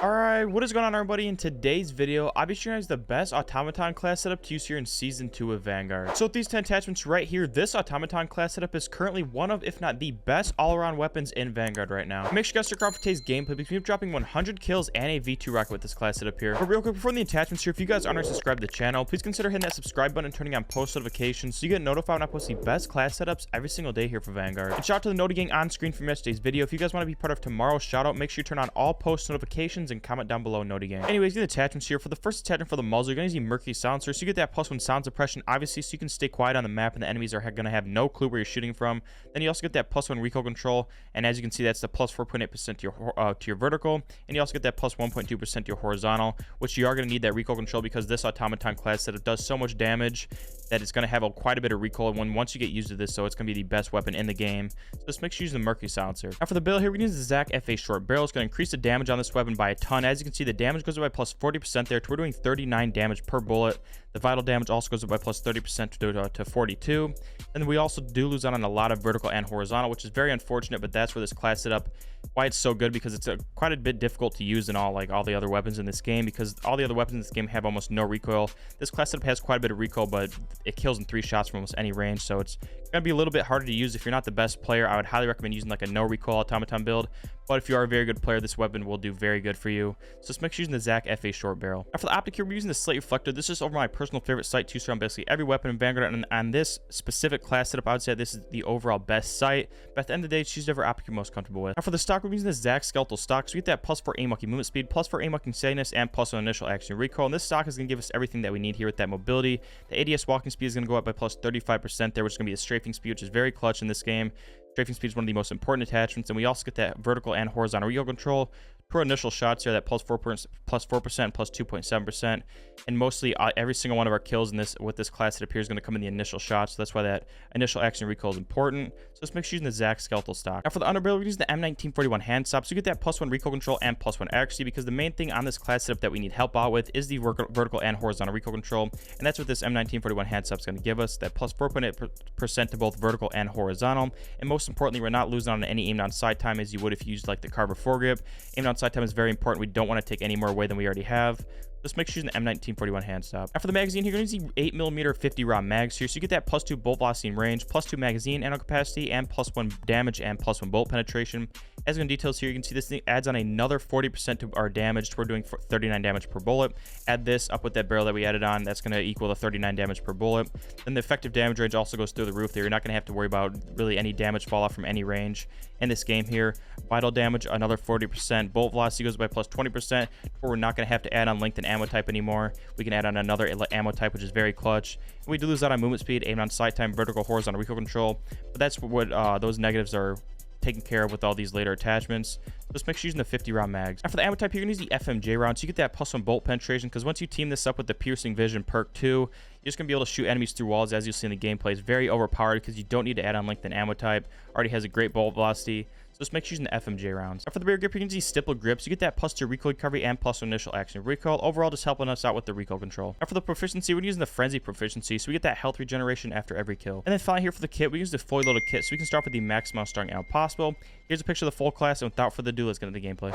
Alright, what is going on everybody? In today's video, I'll be showing you guys the best automaton class setup to use here in Season 2 of Vanguard. So with these 10 attachments right here, this automaton class setup is currently one of, if not the best all-around weapons in Vanguard right now. Make sure you guys stick around for today's gameplay because we're dropping 100 kills and a V2 rocket with this class setup here. But real quick, before the attachments here, if you guys aren't already subscribed to the channel, please consider hitting that subscribe button and turning on post notifications so you get notified when I post the best class setups every single day here for Vanguard. And shout out to the Noti gang on screen from yesterday's video. If you guys want to be part of tomorrow's shout out, make sure you turn on all post notifications and comment down below Noti gang. Anyways, the attachments here. For the first attachment for the muzzle, you're going to use the Mercury silencer, so you get that +1 sound suppression, obviously, so you can stay quiet on the map and the enemies are going to have no clue where you're shooting from. Then you also get that +1 recoil control, and as you can see, that's the +4.8% to your vertical, and you also get that +1.2% to your horizontal, which you are going to need that recoil control because this automaton class setup does so much damage that it's going to have quite a bit of recoil once you get used to this, so it's going to be the best weapon in the game. So just make sure you use the Mercury silencer. Now for the build here, we're going to use the Zach FA short barrel. It's going to increase the damage on this weapon by a ton. As you can see, the damage goes up by +40% there, to we're doing 39 damage per bullet. The vital damage also goes up by +30% to 42. And we also do lose out on a lot of vertical and horizontal, which is very unfortunate, but that's where this class setup, why it's so good, because it's quite a bit difficult to use in all the other weapons in this game, because all the other weapons in this game have almost no recoil. This class setup has quite a bit of recoil, but it kills in 3 shots from almost any range, so it's gonna be a little bit harder to use if you're not the best player. I would highly recommend using like a no recoil automaton build, but if you are a very good player, this weapon will do very good for you. So just make sure you're using the Zach FA short barrel. Now for the optic here, we're using the slate reflector. This is over my personal favorite sight to surround basically every weapon in Vanguard, and on this specific class setup, I would say this is the overall best sight, but at the end of the day, choose whatever optic you're most comfortable with. Now for the stock, we're using the Zach skeletal stock, so we get that +4 aim walking movement speed, +4 aim walking steadiness, and +1 initial action recoil, and this stock is going to give us everything that we need here with that mobility. The ADS walking speed is going to go up by +35% there, which is going to be the strafing speed, which is very clutch in this game. Strafing speed is one of the most important attachments, and we also get that vertical and horizontal recoil control. For initial shots here, that +4%, +2.7%, and mostly every single one of our kills in this with this class, it appears, is going to come in the initial shots. So that's why that initial action recoil is important. So let's make sure you're using the Zach skeletal stock. Now for the underbarrel, we're using the M1941 hand stop, so you get that +1 recoil control and +1 accuracy, because the main thing on this class setup that we need help out with is the vertical and horizontal recoil control, and that's what this M1941 hand stop is going to give us, that +4.8% to both vertical and horizontal. And most importantly, we're not losing on any aim down side time as you would if you used like the Carver foregrip. Aim down side time is very important. We don't want to take any more away than we already have. Just make sure you're using the M1941 hand stop. Now for the magazine here, you're going to use the 8mm 50 round mags here, so you get that +2 bolt velocity and range, +2 magazine ammo capacity, and +1 damage and +1 bolt penetration. As in details here, you can see this thing adds on another 40% to our damage, so we're doing 39 damage per bullet. Add this up with that barrel that we added on, that's going to equal the 39 damage per bullet. Then the effective damage range also goes through the roof there. You're not going to have to worry about really any damage fall off from any range in this game here. Vital damage, another 40%. Bolt velocity goes by +20%, where we're not going to have to add on length and ammo type anymore. We can add on another ammo type, which is very clutch. And we do lose out on movement speed, aim on sight time, vertical, horizontal recoil control, but that's what those negatives are taken care of with all these later attachments. Just make sure you're using the 50 round mags. Now for the ammo type, you're going to use the FMJ round, so you get that +1 bolt penetration, because once you team this up with the piercing vision perk 2, you're just going to be able to shoot enemies through walls. As you'll see in the gameplay, it's very overpowered because you don't need to add on length and ammo type. Already has a great bolt velocity. So just make sure you're using the FMJ rounds. Now for the rear grip, you can use stipple grips. You get that +2 recoil recovery and +1 initial action recoil. Overall, just helping us out with the recoil control. Now for the proficiency, we're using the frenzy proficiency, so we get that health regeneration after every kill. And then finally here for the kit, we use the fully loaded kit, so we can start with the maximum starting ammo possible. Here's a picture of the full class, and without further ado, let's get into the gameplay.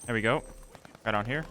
There we go. Right on here.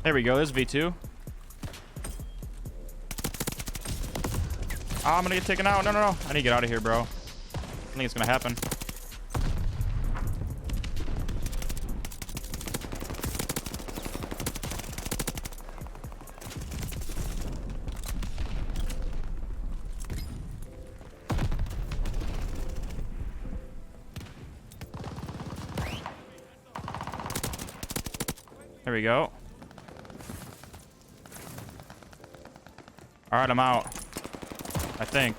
There we go. There's V2. Oh, I'm gonna get taken out. No, no, no. I need to get out of here, bro. I think it's gonna happen. There we go. All right, I'm out. I think.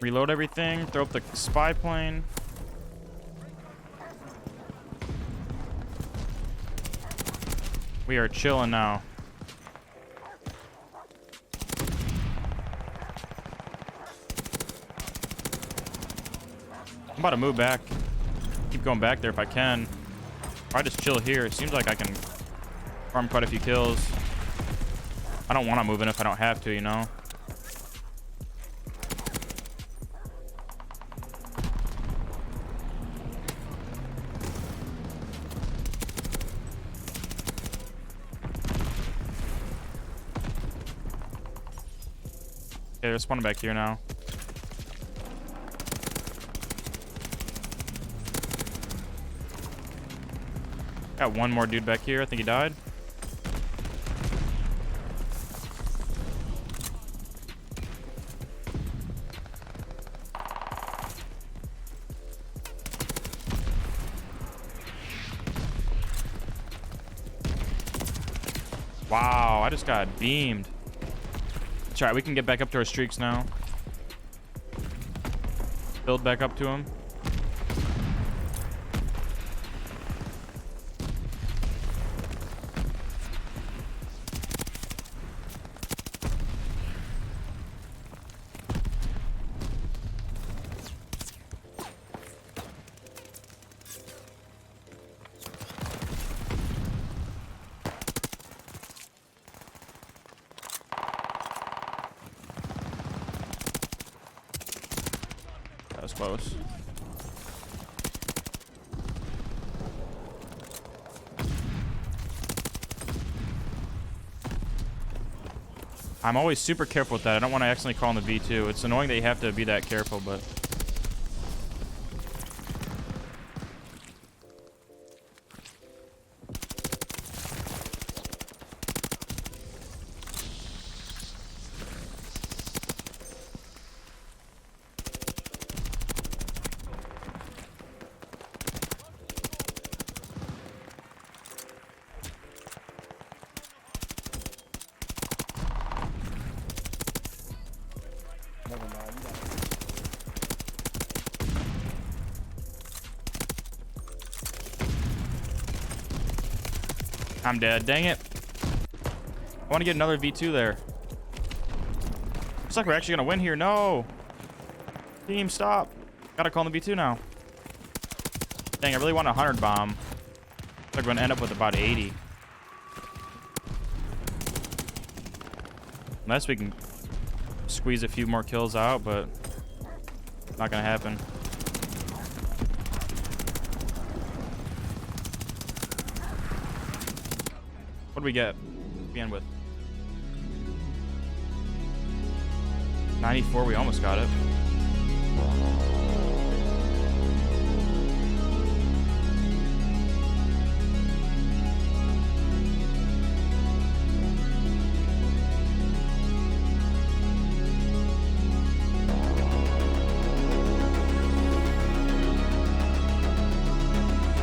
Reload everything. Throw up the spy plane. We are chilling now. I'm about to move back. Keep going back there if I can. Or I just chill here. It seems like I can farm quite a few kills. I don't want to move in if I don't have to, you know. Okay, they're spawning back here now. Got one more dude back here. I think he died. Wow, I just got beamed. It's alright, we can get back up to our streaks now. Build back up to him. That was close. I'm always super careful with that. I don't want to accidentally call in the V2. It's annoying that you have to be that careful, but... I'm dead. Dang it. I want to get another V2 there. Looks like we're actually going to win here. No. Team, stop. Gotta call in the V2 now. Dang, I really want a 100 bomb. Looks like we're going to end up with about 80. Unless we can squeeze a few more kills out, but not going to happen. What do we get? We end with 94. We almost got it.